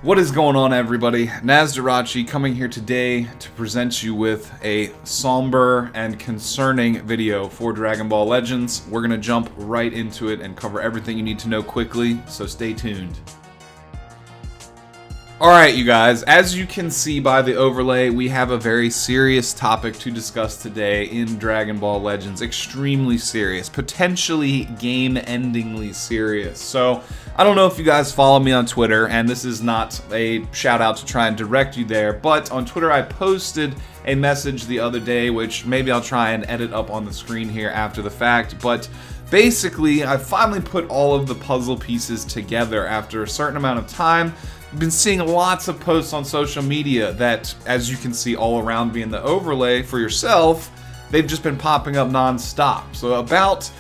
What is going on, everybody? Nasdorachi coming here today to present you with a somber and concerning video for Dragon Ball Legends. We're going to jump right into it and cover everything you need to know quickly, so stay tuned. Alright, you guys, as you can see by the overlay, we have a very serious topic to discuss today in Dragon Ball Legends. Extremely serious, potentially game-endingly serious. So, I don't know if you guys follow me on Twitter, and this is not a shout out to try and direct you there, but on Twitter I posted a message the other day, which maybe I'll try and edit up on the screen here after the fact, but basically I finally put all of the puzzle pieces together after a certain amount of time. I've been seeing lots of posts on social media that, as you can see all around me in the overlay for yourself, they've just been popping up non-stop. So about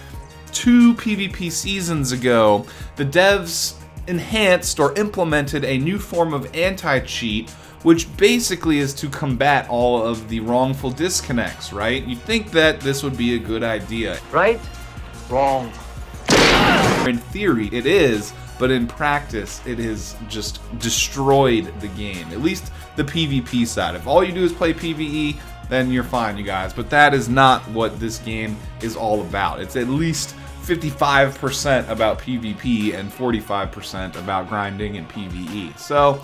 2 PvP seasons ago, the devs enhanced or implemented a new form of anti-cheat, which basically is to combat all of the wrongful disconnects, right? You'd think that this would be a good idea. Right? Wrong. In theory, it is, but in practice, it has just destroyed the game. At least the PvP side. If all you do is play PvE, then you're fine, you guys. But that is not what this game is all about. It's at least 55% about PvP and 45% about grinding and PvE. So,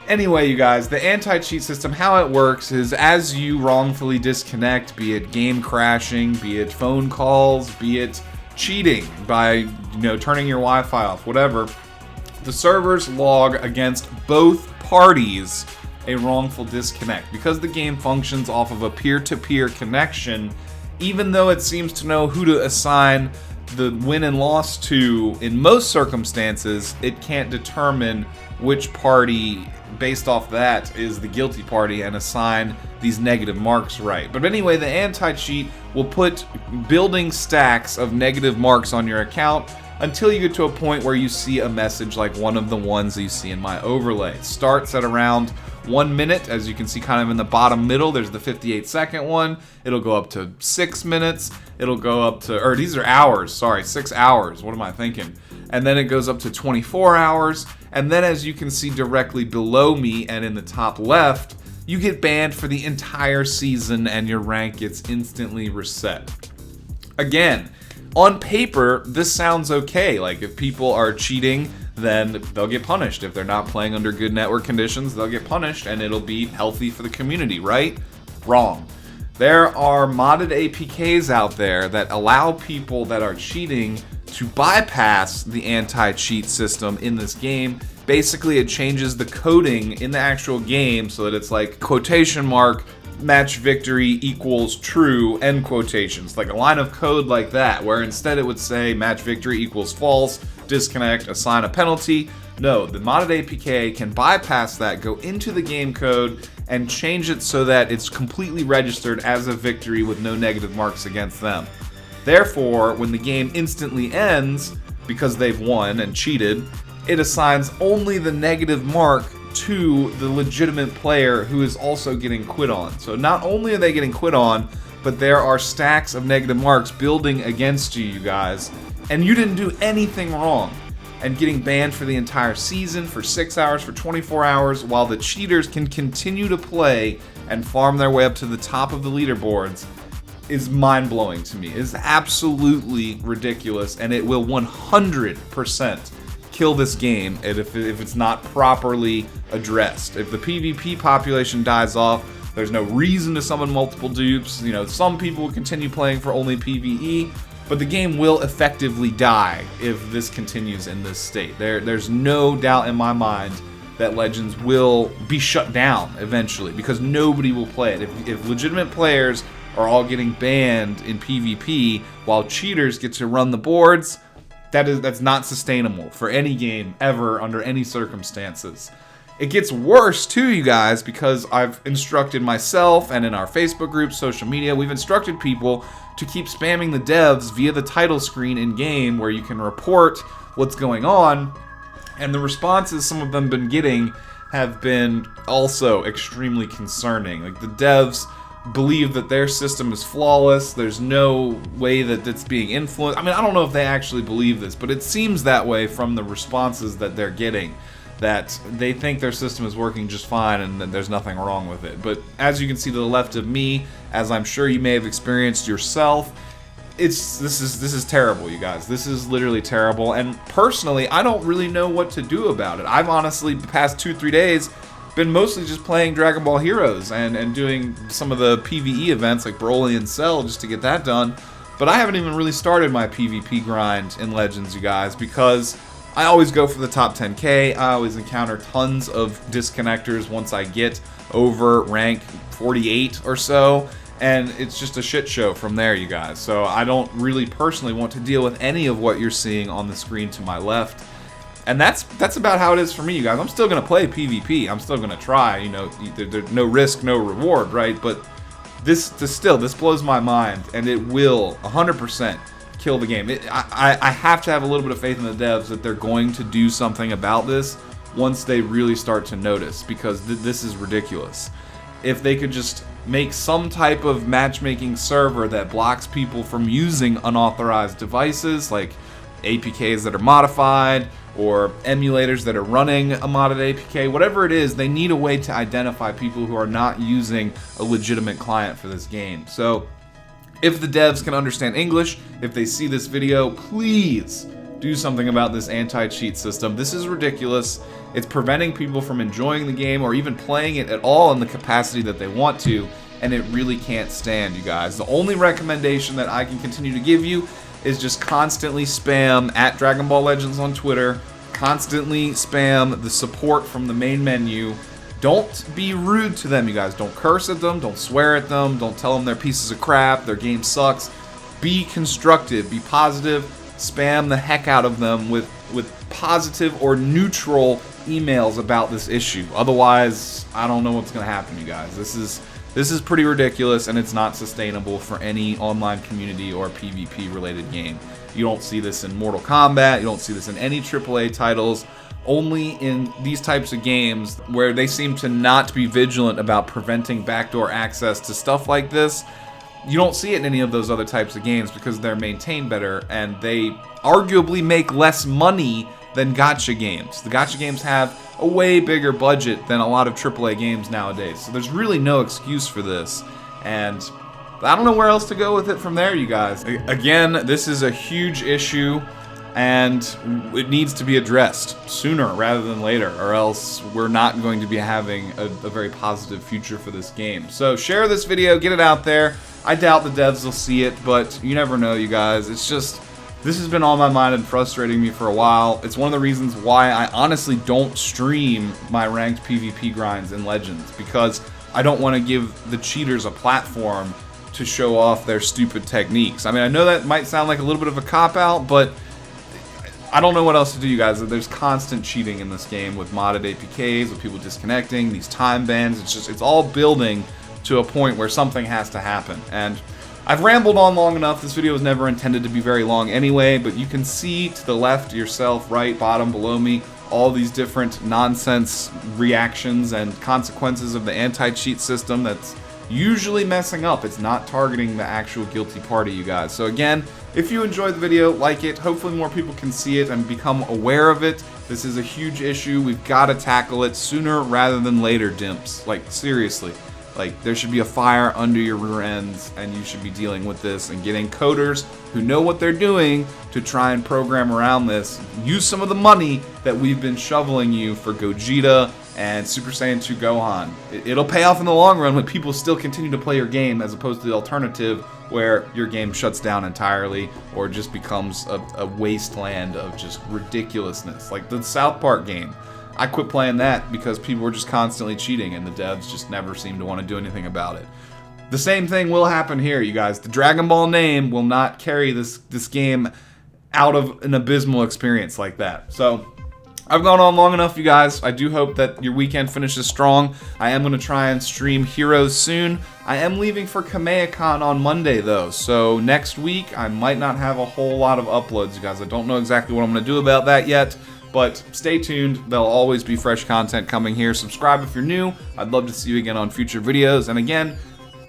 anyway, you guys, the anti-cheat system, how it works is as you wrongfully disconnect, be it game crashing, be it phone calls, be it cheating by, turning your Wi-Fi off, whatever, the servers log against both parties a wrongful disconnect. Because the game functions off of a peer-to-peer connection, even though it seems to know who to assign the win and loss to in most circumstances, it can't determine which party based off that is the guilty party and assign these negative marks right. But anyway, the anti-cheat will put building stacks of negative marks on your account until you get to a point where you see a message like one of the ones that you see in my overlay. It starts at around 1 minute, as you can see kind of in the bottom middle, there's the 58-second one. It'll go up to 6 minutes. It'll go up to, or these are hours, sorry, 6 hours. What am I thinking? And then it goes up to 24 hours. And then as you can see directly below me and in the top left, you get banned for the entire season and your rank gets instantly reset. Again, on paper, this sounds okay. Like, if people are cheating, then they'll get punished. If they're not playing under good network conditions, they'll get punished and it'll be healthy for the community, right? Wrong. There are modded APKs out there that allow people that are cheating to bypass the anti-cheat system in this game. Basically, it changes the coding in the actual game so that it's like quotation mark, match victory equals true, end quotations. Like a line of code like that, where instead it would say match victory equals false, disconnect, assign a penalty. No, the modded APK can bypass that, go into the game code, and change it so that it's completely registered as a victory with no negative marks against them. Therefore, when the game instantly ends, because they've won and cheated, it assigns only the negative mark to the legitimate player who is also getting quit on. So not only are they getting quit on, but there are stacks of negative marks building against you, you guys, and you didn't do anything wrong. And getting banned for the entire season, for 6 hours, for 24 hours, while the cheaters can continue to play and farm their way up to the top of the leaderboards, is mind-blowing to me. It is absolutely ridiculous, and it will 100% kill this game if it's not properly addressed. If the PvP population dies off, there's no reason to summon multiple dupes. Some people will continue playing for only PvE, but the game will effectively die if this continues in this state. There's no doubt in my mind that Legends will be shut down eventually because nobody will play it. If legitimate players are all getting banned in PvP while cheaters get to run the boards, that's not sustainable for any game ever under any circumstances. It gets worse too, you guys, because I've instructed myself and in our Facebook group, social media, we've instructed people to keep spamming the devs via the title screen in game where you can report what's going on, and the responses some of them been getting have been also extremely concerning. Like, the devs believe that their system is flawless. There's no way that it's being influenced. I mean, I don't know if they actually believe this, but it seems that way from the responses that they're getting. that they think their system is working just fine and that there's nothing wrong with it. But as you can see to the left of me, as I'm sure you may have experienced yourself, this is terrible, you guys. This is literally terrible, and personally, I don't really know what to do about it. I've honestly, the past 2-3 days, been mostly just playing Dragon Ball Heroes and doing some of the PvE events like Broly and Cell just to get that done. But I haven't even really started my PvP grind in Legends, you guys, because I always go for the top 10k. I always encounter tons of disconnectors once I get over rank 48 or so, and it's just a shit show from there, you guys. So I don't really personally want to deal with any of what you're seeing on the screen to my left. And that's about how it is for me, you guys. I'm still going to play PvP. I'm still going to try, you know, there's no risk, no reward, right? But this blows my mind, and it will 100% kill the game. I have to have a little bit of faith in the devs that they're going to do something about this once they really start to notice, because this is ridiculous. If they could just make some type of matchmaking server that blocks people from using unauthorized devices, like APKs that are modified, or emulators that are running a modded APK, whatever it is, they need a way to identify people who are not using a legitimate client for this game. So if the devs can understand English, if they see this video, please do something about this anti-cheat system. This is ridiculous. It's preventing people from enjoying the game or even playing it at all in the capacity that they want to, and it really can't stand, you guys. The only recommendation that I can continue to give you is just constantly spam at Dragon Ball Legends on Twitter, constantly spam the support from the main menu. Don't be rude to them, you guys. Don't curse at them, don't swear at them, don't tell them they're pieces of crap, their game sucks. Be constructive, be positive, spam the heck out of them with positive or neutral emails about this issue. Otherwise, I don't know what's going to happen, you guys. This is pretty ridiculous, and it's not sustainable for any online community or PvP related game. You don't see this in Mortal Kombat, you don't see this in any AAA titles, only in these types of games where they seem to not be vigilant about preventing backdoor access to stuff like this. You don't see it in any of those other types of games because they're maintained better and they arguably make less money than gacha games. The gacha games have a way bigger budget than a lot of AAA games nowadays. So there's really no excuse for this. And I don't know where else to go with it from there, you guys. Again, this is a huge issue and it needs to be addressed sooner rather than later, or else we're not going to be having a very positive future for this game. So share this video, get it out there. I doubt the devs will see it, but you never know, you guys. It's just, this has been on my mind and frustrating me for a while. It's one of the reasons why I honestly don't stream my ranked PvP grinds in Legends, because I don't want to give the cheaters a platform to show off their stupid techniques. I mean, I know that might sound like a little bit of a cop-out, but I don't know what else to do, you guys. There's constant cheating in this game with modded APKs, with people disconnecting, these time bans. It's all building to a point where something has to happen. And I've rambled on long enough. This video was never intended to be very long anyway, but you can see to the left yourself, right, bottom, below me, all these different nonsense reactions and consequences of the anti-cheat system that's usually messing up. It's not targeting the actual guilty party, you guys. So again, if you enjoyed the video, like it. Hopefully more people can see it and become aware of it. This is a huge issue. We've got to tackle it sooner rather than later, dimps. Like, seriously. Like, there should be a fire under your rear ends, and you should be dealing with this and getting coders who know what they're doing to try and program around this. Use some of the money that we've been shoveling you for Gogeta and Super Saiyan 2 Gohan. It'll pay off in the long run when people still continue to play your game, as opposed to the alternative where your game shuts down entirely or just becomes a wasteland of just ridiculousness. Like the South Park game. I quit playing that because people were just constantly cheating and the devs just never seemed to want to do anything about it. The same thing will happen here, you guys. The Dragon Ball name will not carry this game out of an abysmal experience like that. So I've gone on long enough, you guys. I do hope that your weekend finishes strong. I am going to try and stream Heroes soon. I am leaving for Kamehacon on Monday, though. So next week, I might not have a whole lot of uploads, you guys. I don't know exactly what I'm going to do about that yet. But stay tuned. There'll always be fresh content coming here. Subscribe if you're new. I'd love to see you again on future videos. And again,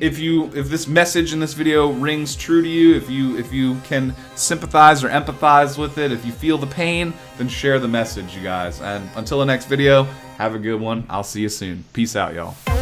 if this message in this video rings true to you, if you can sympathize or empathize with it, if you feel the pain, then share the message, you guys. And until the next video, have a good one. I'll see you soon. Peace out, y'all.